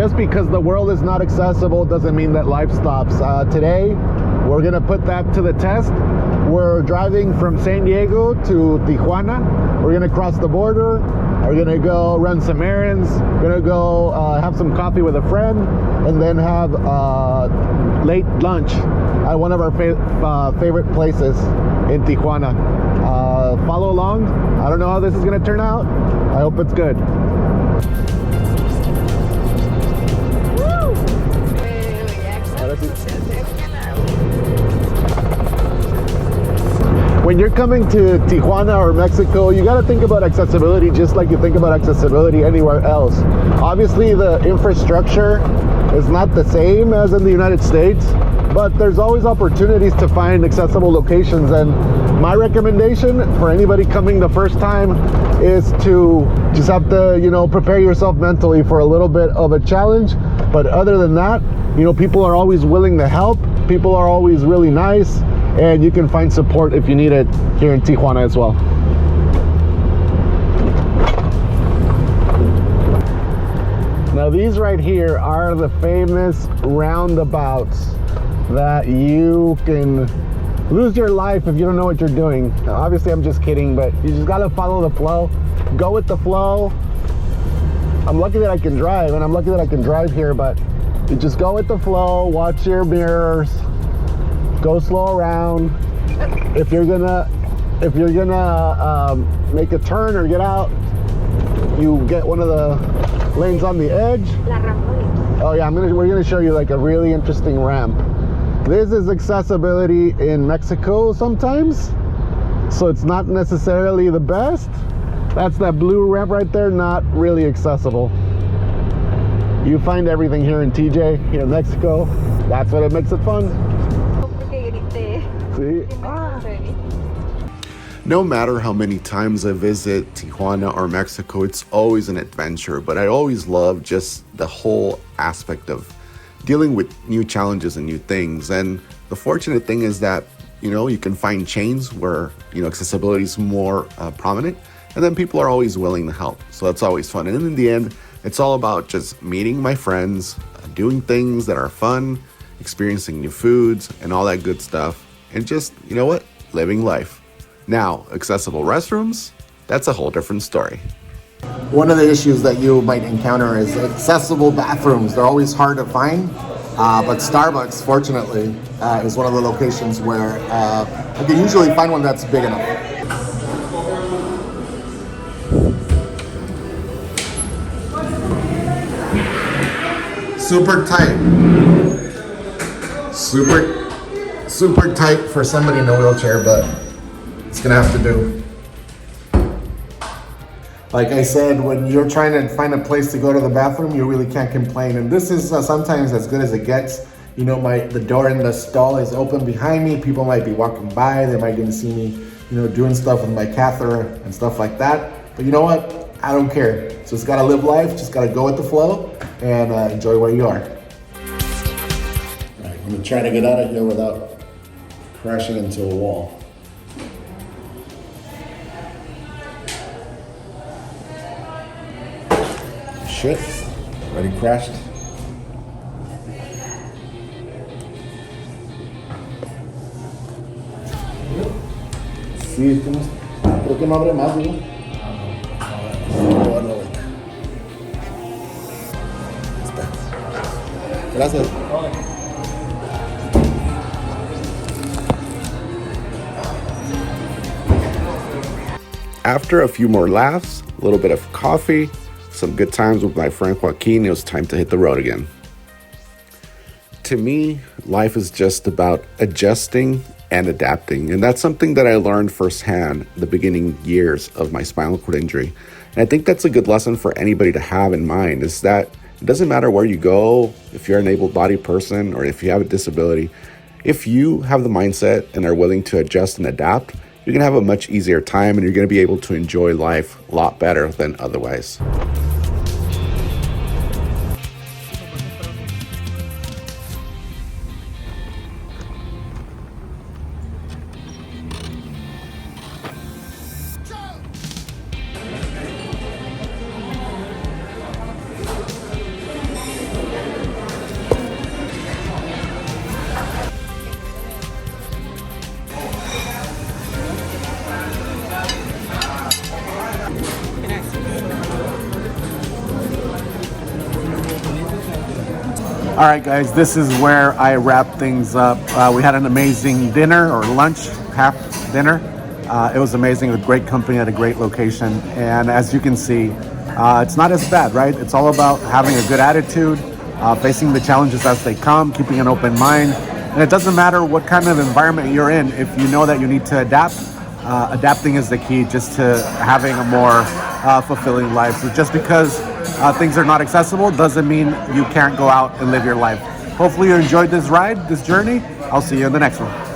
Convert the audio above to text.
just because the world is not accessible doesn't mean that life stops. Today, we're gonna put that to the test. We're driving from San Diego to Tijuana. We're gonna cross the border. We're gonna go run some errands. Gonna go have some coffee with a friend, and then have late lunch at one of our favorite places in Tijuana. Follow along. I don't know how this is gonna turn out. I hope it's good. When you're coming to Tijuana or Mexico, you got to think about accessibility just like you think about accessibility anywhere else. Obviously, the infrastructure is not the same as in the United States, but there's always opportunities to find accessible locations. And my recommendation for anybody coming the first time is to just have to, prepare yourself mentally for a little bit of a challenge. But other than that, people are always willing to help. People are always really nice, and you can find support if you need it here in Tijuana as well. Now these right here are the famous roundabouts that you can lose your life if you don't know what you're doing. Now, obviously I'm just kidding, but you just gotta follow the flow. Go with the flow. I'm lucky that I can drive, and I'm lucky that I can drive here, but you just go with the flow, watch your mirrors, go slow around. If you're gonna make a turn or get out, you get one of the lanes on the edge. Oh yeah, we're gonna show you like a really interesting ramp. This is accessibility in Mexico sometimes, so it's not necessarily the best. That's that blue ramp right there, not really accessible. You find everything here in TJ, here in Mexico. That's what makes it fun. See? No matter how many times I visit Tijuana or Mexico, it's always an adventure, but I always love just the whole aspect of dealing with new challenges and new things. And the fortunate thing is that, you can find chains where, accessibility is more prominent, and then people are always willing to help. So that's always fun. And in the end, it's all about just meeting my friends, doing things that are fun, experiencing new foods and all that good stuff, and just, living life. Now, accessible restrooms, that's a whole different story. One of the issues that you might encounter is accessible bathrooms. They're always hard to find, but Starbucks, fortunately, is one of the locations where I can usually find one that's big enough. Super tight. Super tight for somebody in a wheelchair, but it's gonna have to do. Like I said, when you're trying to find a place to go to the bathroom, you really can't complain. And this is sometimes as good as it gets. The door in the stall is open behind me. People might be walking by. They might get to see me, doing stuff with my catheter and stuff like that. But you know what? I don't care. So just gotta live life. Just gotta go with the flow and enjoy where you are. All right, I'm gonna try to get out of here without crashing into a wall. Shit, already crashed. Sí, creo que no abre más, digo. Gracias. After a few more laughs, a little bit of coffee, some good times with my friend Joaquin, it was time to hit the road again. To me, life is just about adjusting and adapting. And that's something that I learned firsthand the beginning years of my spinal cord injury. And I think that's a good lesson for anybody to have in mind, is that it doesn't matter where you go, if you're an able-bodied person or if you have a disability, if you have the mindset and are willing to adjust and adapt, you're going to have a much easier time and you're going to be able to enjoy life a lot better than otherwise. All right, guys, this is where I wrap things up. We had an amazing dinner or lunch, half dinner. It was amazing, with great company at a great location. And as you can see, it's not as bad, right? It's all about having a good attitude, facing the challenges as they come, keeping an open mind. And it doesn't matter what kind of environment you're in, if you know that you need to adapt. Adapting is the key just to having a more fulfilling life. So just because things are not accessible doesn't mean you can't go out and live your life. Hopefully you enjoyed this ride, this journey. I'll see you in the next one.